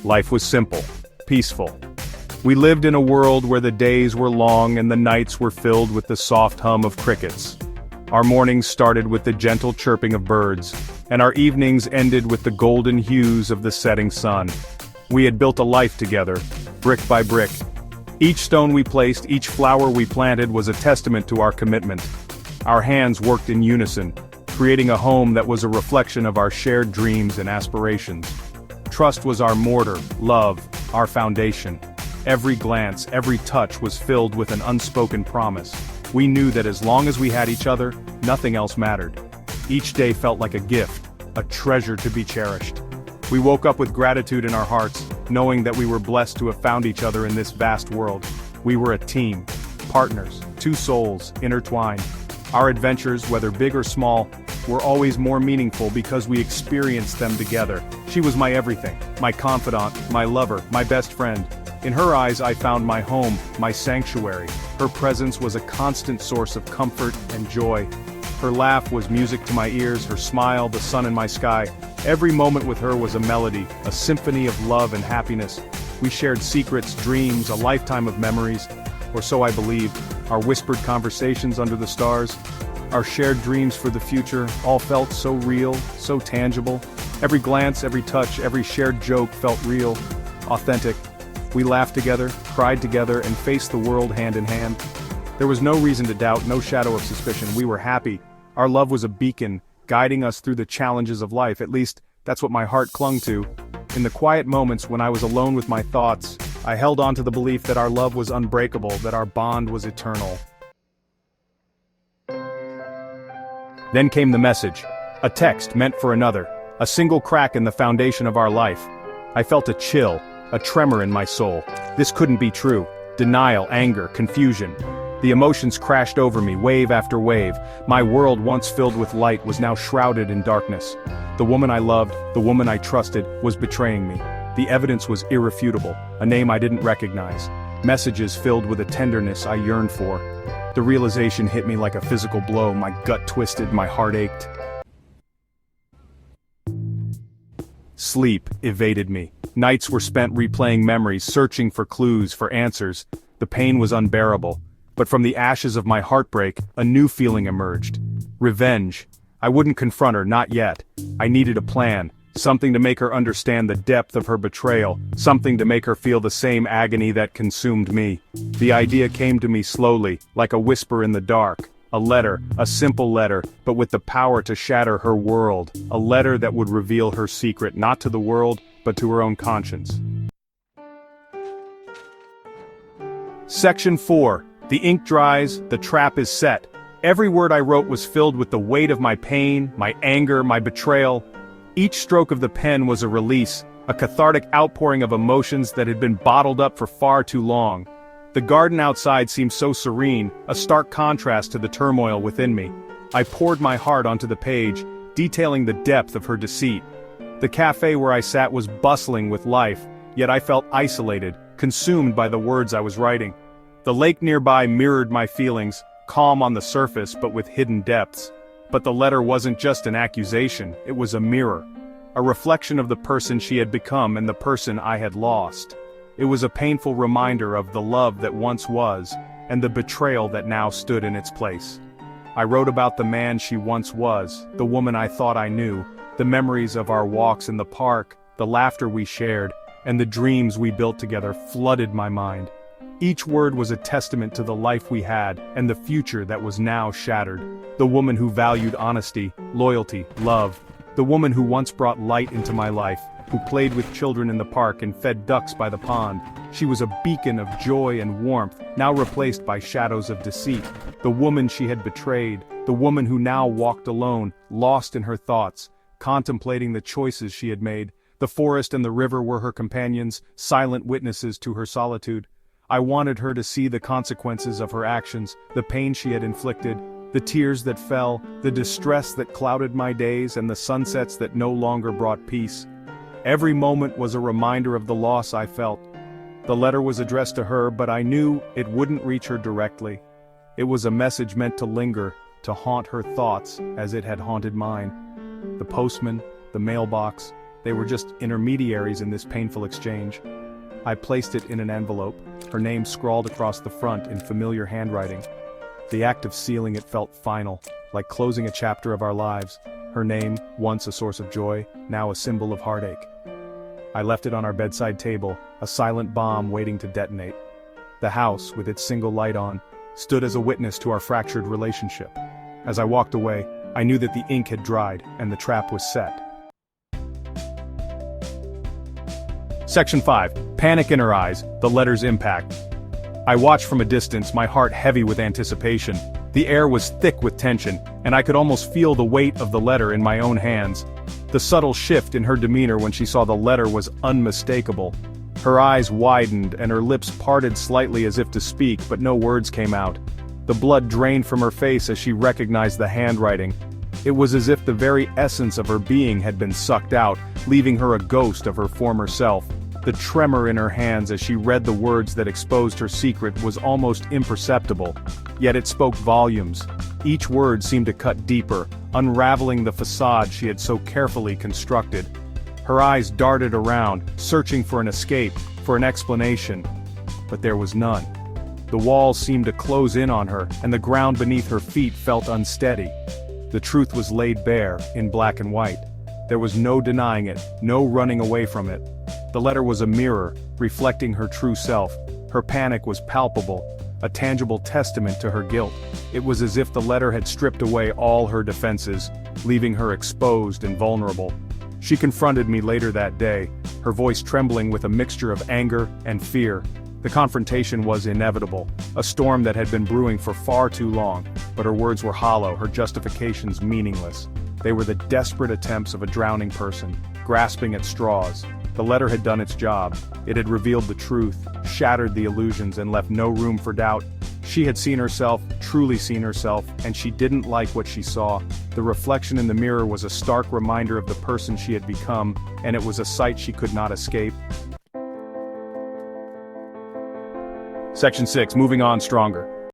Life was simple, peaceful. We lived in a world where the days were long and the nights were filled with the soft hum of crickets. Our mornings started with the gentle chirping of birds, and our evenings ended with the golden hues of the setting sun. We had built a life together, brick by brick. Each stone we placed, each flower we planted was a testament to our commitment. Our hands worked in unison, creating a home that was a reflection of our shared dreams and aspirations. Trust was our mortar, love, our foundation. Every glance, every touch was filled with an unspoken promise. We knew that as long as we had each other, nothing else mattered. Each day felt like a gift, a treasure to be cherished. We woke up with gratitude in our hearts, knowing that we were blessed to have found each other in this vast world. We were a team, partners, two souls, intertwined. Our adventures, whether big or small, were always more meaningful because we experienced them together. She was my everything, my confidant, my lover, my best friend. In her eyes I found my home, my sanctuary. Her presence was a constant source of comfort and joy. Her laugh was music to my ears, her smile the sun in my sky. Every moment with her was a melody, a symphony of love and happiness. We shared secrets, dreams, a lifetime of memories, or so I believed. Our whispered conversations under the stars, our shared dreams for the future, all felt so real, so tangible. Every glance, every touch, every shared joke felt real, authentic. We laughed together, cried together, and faced the world hand in hand. There was no reason to doubt, no shadow of suspicion. We were happy. Our love was a beacon, guiding us through the challenges of life. At least, that's what my heart clung to. In the quiet moments when I was alone with my thoughts, I held on to the belief that our love was unbreakable, that our bond was eternal. Then came the message. A text meant for another. A single crack in the foundation of our life. I felt a chill, a tremor in my soul. This couldn't be true. Denial, anger, confusion. The emotions crashed over me, wave after wave. My world, once filled with light, was now shrouded in darkness. The woman I loved, the woman I trusted, was betraying me. The evidence was irrefutable, a name I didn't recognize. Messages filled with a tenderness I yearned for. The realization hit me like a physical blow, my gut twisted, my heart ached. Sleep evaded me. Nights were spent replaying memories, searching for clues, for answers. The pain was unbearable. But from the ashes of my heartbreak, a new feeling emerged. Revenge. I wouldn't confront her, not yet. I needed a plan. Something to make her understand the depth of her betrayal, something to make her feel the same agony that consumed me. The idea came to me slowly, like a whisper in the dark. A letter, a simple letter, but with the power to shatter her world. A letter that would reveal her secret, not to the world, but to her own conscience. Section 4. The ink dries, the trap is set. Every word I wrote was filled with the weight of my pain, my anger, my betrayal. Each stroke of the pen was a release, a cathartic outpouring of emotions that had been bottled up for far too long. The garden outside seemed so serene, a stark contrast to the turmoil within me. I poured my heart onto the page, detailing the depth of her deceit. The cafe where I sat was bustling with life, yet I felt isolated, consumed by the words I was writing. The lake nearby mirrored my feelings, calm on the surface but with hidden depths. But the letter wasn't just an accusation, it was a mirror. A reflection of the person she had become and the person I had lost. It was a painful reminder of the love that once was, and the betrayal that now stood in its place. I wrote about the man she once was, the woman I thought I knew, the memories of our walks in the park, the laughter we shared, and the dreams we built together flooded my mind. Each word was a testament to the life we had, and the future that was now shattered. The woman who valued honesty, loyalty, love. The woman who once brought light into my life, who played with children in the park and fed ducks by the pond. She was a beacon of joy and warmth, now replaced by shadows of deceit. The woman she had betrayed, the woman who now walked alone, lost in her thoughts, contemplating the choices she had made. The forest and the river were her companions, silent witnesses to her solitude. I wanted her to see the consequences of her actions, the pain she had inflicted, the tears that fell, the distress that clouded my days, and the sunsets that no longer brought peace. Every moment was a reminder of the loss I felt. The letter was addressed to her, but I knew it wouldn't reach her directly. It was a message meant to linger, to haunt her thoughts as it had haunted mine. The postman, the mailbox, They were just intermediaries in this painful exchange. I placed it in an envelope, her name scrawled across the front in familiar handwriting. The act of sealing it felt final, like closing a chapter of our lives. Her name, once a source of joy, now a symbol of heartache. I left it on our bedside table, a silent bomb waiting to detonate. The house, with its single light on, stood as a witness to our fractured relationship. As I walked away, I knew that the ink had dried and the trap was set. Section 5. Panic in her eyes, the letter's impact. I watched from a distance, my heart heavy with anticipation. The air was thick with tension, and I could almost feel the weight of the letter in my own hands. The subtle shift in her demeanor when she saw the letter was unmistakable. Her eyes widened and her lips parted slightly as if to speak, but no words came out. The blood drained from her face as she recognized the handwriting. It was as if the very essence of her being had been sucked out, leaving her a ghost of her former self. The tremor in her hands as she read the words that exposed her secret was almost imperceptible, yet it spoke volumes. Each word seemed to cut deeper, unraveling the facade she had so carefully constructed. Her eyes darted around, searching for an escape, for an explanation. But there was none. The walls seemed to close in on her, and the ground beneath her feet felt unsteady. The truth was laid bare, in black and white. There was no denying it, no running away from it. The letter was a mirror, reflecting her true self. Her panic was palpable, a tangible testament to her guilt. It was as if the letter had stripped away all her defenses, leaving her exposed and vulnerable. She confronted me later that day, her voice trembling with a mixture of anger and fear. The confrontation was inevitable, a storm that had been brewing for far too long, but her words were hollow, her justifications meaningless. They were the desperate attempts of a drowning person, grasping at straws. The letter had done its job. It had revealed the truth, shattered the illusions, and left no room for doubt. She had seen herself, truly seen herself, and she didn't like what she saw. The reflection in the mirror was a stark reminder of the person she had become, and it was a sight she could not escape. Section 6. Moving on stronger.